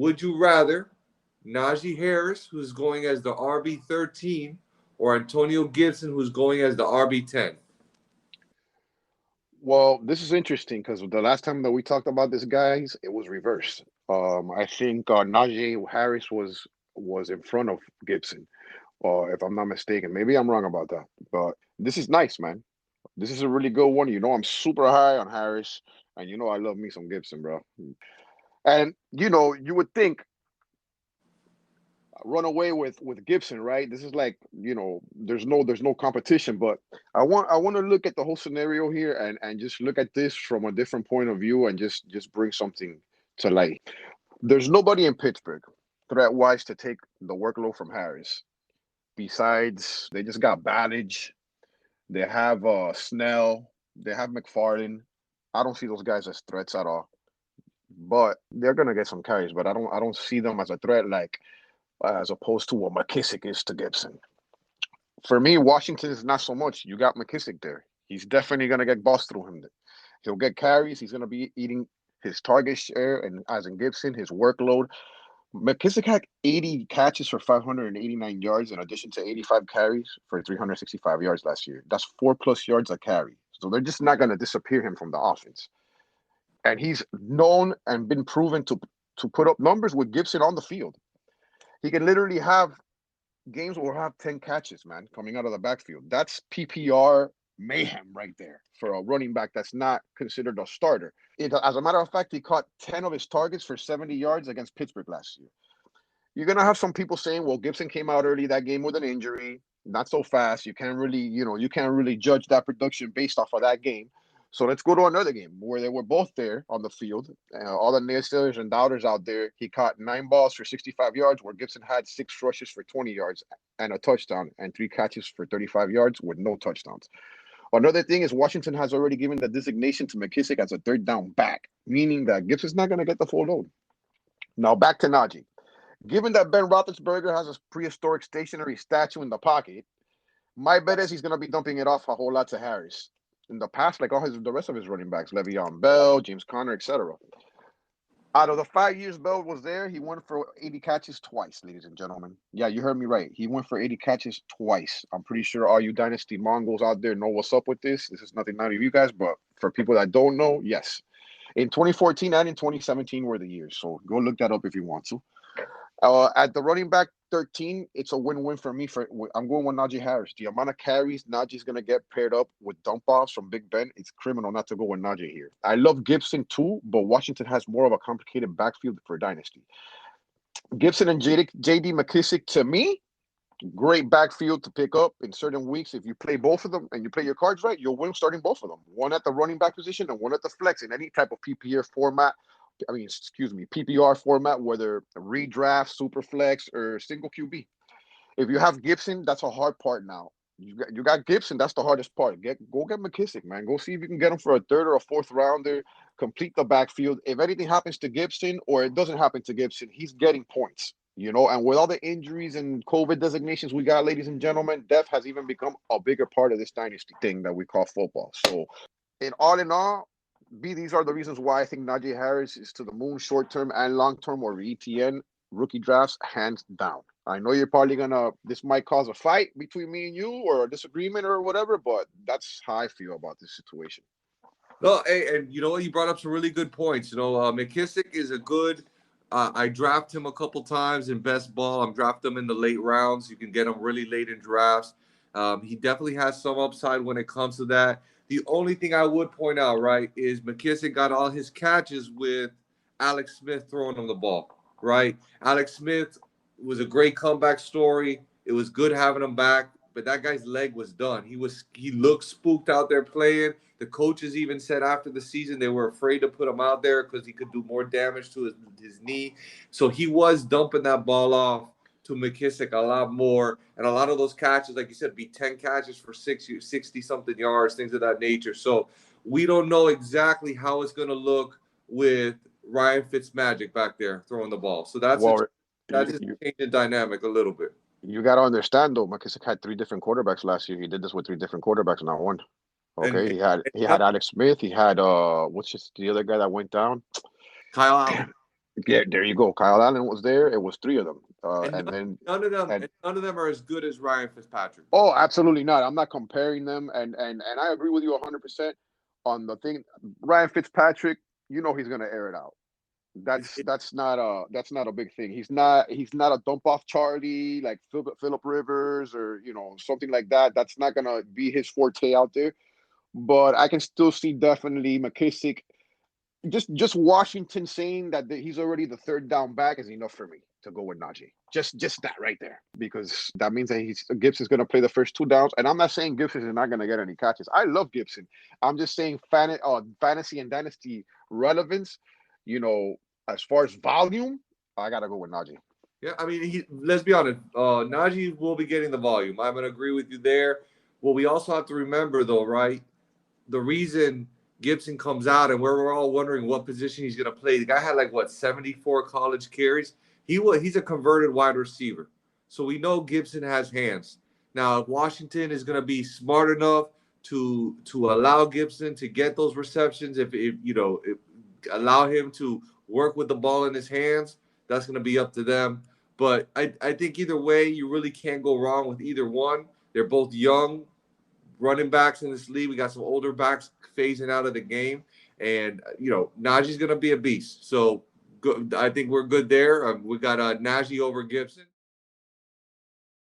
would you rather Najee Harris, who's going as the RB13, or Antonio Gibson, who's going as the RB10? Well, this is interesting because the last time that we talked about this, guys, it was reversed. I think Najee Harris was in front of Gibson, if I'm not mistaken. Maybe I'm wrong about that, but this is nice, man. This is a really good one. You know, I'm super high on Harris, and you know I love me some Gibson, bro. And you know, you would think run away with Gibson, right? This is like, you know, there's no competition, but I want to look at the whole scenario here and just look at this from a different point of view and just bring something to light. There's nobody in Pittsburgh threat wise to take the workload from Harris. Besides, they just got Ballage, they have Snell, they have McFarland. I don't see those guys as threats at all. But they're gonna get some carries, but I don't see them as a threat like as opposed to what McKissick is to Gibson. For me, Washington is not so much. You got McKissick there. He's definitely going to get bossed through him. He'll get carries. He's going to be eating his target share, and as in Gibson, his workload. McKissick had 80 catches for 589 yards in addition to 85 carries for 365 yards last year. That's 4+ yards a carry. So they're just not going to disappear him from the offense. And he's known and been proven to put up numbers with Gibson on the field. He can literally have games where he'll have 10 catches, man, coming out of the backfield. That's PPR mayhem right there for a running back that's not considered a starter. As a matter of fact, he caught 10 of his targets for 70 yards against Pittsburgh last year. You're going to have some people saying, well, Gibson came out early that game with an injury, not so fast. You can't really judge that production based off of that game. So let's go to another game where they were both there on the field. All the naysayers and doubters out there, he caught 9 balls for 65 yards, where Gibson had 6 rushes for 20 yards and a touchdown and 3 catches for 35 yards with no touchdowns. Another thing is Washington has already given the designation to McKissick as a third down back, meaning that Gibson's not going to get the full load. Now back to Najee. Given that Ben Roethlisberger has a prehistoric stationary statue in the pocket, my bet is he's going to be dumping it off a whole lot to Harris. In the past, like the rest of his running backs, Le'Veon Bell, James Conner, etc. Out of the 5 years Bell was there, he went for 80 catches twice, ladies and gentlemen. Yeah, you heard me right. He went for 80 catches twice. I'm pretty sure all you Dynasty Mongols out there know what's up with this. This is nothing new to you guys, but for people that don't know, yes. In 2014 and in 2017 were the years, so go look that up if you want to. At the running back 13, it's a win-win for me. I'm going with Najee Harris. The amount of carries Najee's going to get paired up with dump-offs from Big Ben, it's criminal not to go with Najee here. I love Gibson too, but Washington has more of a complicated backfield for Dynasty. Gibson and J.D. McKissick, to me, great backfield to pick up in certain weeks. If you play both of them and you play your cards right, you'll win starting both of them. One at the running back position and one at the flex in any type of PPR format. PPR format, whether redraft, super flex, or single QB. If you have Gibson, that's a hard part now. You got Gibson, that's the hardest part. Go get McKissick, man. Go see if you can get him for a third or a fourth rounder. Complete the backfield. If anything happens to Gibson or it doesn't happen to Gibson, he's getting points. And with all the injuries and COVID designations we got, ladies and gentlemen, depth has even become a bigger part of this dynasty thing that we call football. So, in all, these are the reasons why I think Najee Harris is to the moon short-term and long-term or ETN rookie drafts, hands down. I know you're probably this might cause a fight between me and you or a disagreement or whatever, but that's how I feel about this situation. No, hey, and you know what? You brought up some really good points. McKissick is a good. I draft him a couple times in best ball. I'm drafting him in the late rounds. You can get him really late in drafts. He definitely has some upside when it comes to that. The only thing I would point out, right, is McKissick got all his catches with Alex Smith throwing him the ball, right? Alex Smith was a great comeback story. It was good having him back, but that guy's leg was done. He looked spooked out there playing. The coaches even said after the season they were afraid to put him out there because he could do more damage to his knee. So he was dumping that ball off to McKissick a lot more. And a lot of those catches, like you said, be 10 catches for 60-something yards, things of that nature. So we don't know exactly how it's going to look with Ryan Fitzmagic back there throwing the ball. So that's just changing dynamic a little bit. You got to understand, though, McKissick had 3 different quarterbacks last year. He did this with 3 different quarterbacks, not one. Okay, he had Alex Smith. He had what's just the other guy that went down? Kyle Allen. Yeah, there you go. Kyle Allen was there. It was three of them. And And then and none of them are as good as Ryan Fitzpatrick, bro. oh, absolutely not. I'm not comparing them. And I agree with you 100% on the thing. Ryan Fitzpatrick, you know he's gonna air it out. It's, it, That's not a big thing. He's not a dump off Charlie like Philip Rivers or something like that. That's not gonna be his forte out there. But I can still see definitely McKissick. Just Washington saying that he's already the third down back is enough for me to go with Najae. Just that right there, because that means that Gibson's going to play the first two downs. And I'm not saying Gibson is not going to get any catches. I love Gibson. I'm just saying fantasy and dynasty relevance. You know, as far as volume, I got to go with Najae. yeah, I mean, let's be honest. Najee will be getting the volume. I'm going to agree with you there. What we also have to remember, though, right? The reason Gibson comes out and where we're all wondering what position he's going to play. The guy had like what 74 college carries. He's a converted wide receiver, so we know Gibson has hands. Now, if Washington is going to be smart enough to allow Gibson to get those receptions, if allow him to work with the ball in his hands, that's going to be up to them. But I think either way, you really can't go wrong with either one. They're both young running backs in this league. We got some older backs phasing out of the game, and Najee's gonna be a beast. So good. I think we're good there. We got Najee over Gibson.